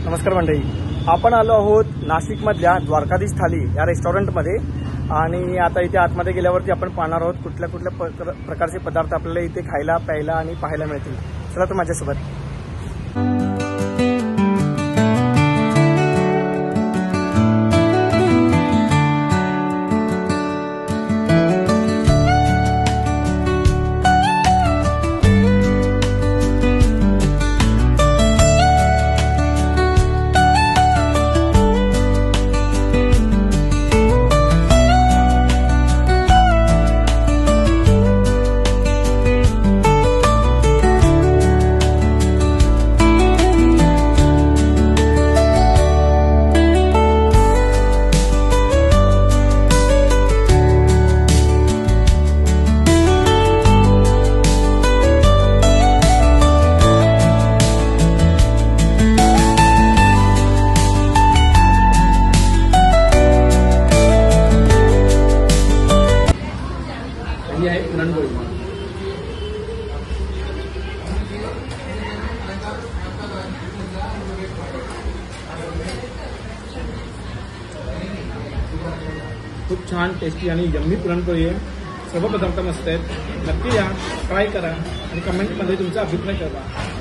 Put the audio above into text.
नमस्कार मंडळी, आपण आलो आहोत नाशिकमधल्या द्वारकाधीश थाली या रेस्टॉरंटमध्ये आणि आता इथे आतमध्ये गेल्यावरती आपण पाहणार आहोत कुठल्या कुठल्या प्रकारचे पदार्थ आपल्याला इथे खायला प्यायला आणि पाहायला मिळतील। चला तर माझ्यासोबत। ये है पुरणपोळी। खूप छान टेस्टी आणि यम्मी पुरणपोळी आहे। सर्व पदार्थ मस्त आहेत, नक्की या, ट्राय करा आणि कमेंटमध्ये तुमचा अभिप्राय कळवा।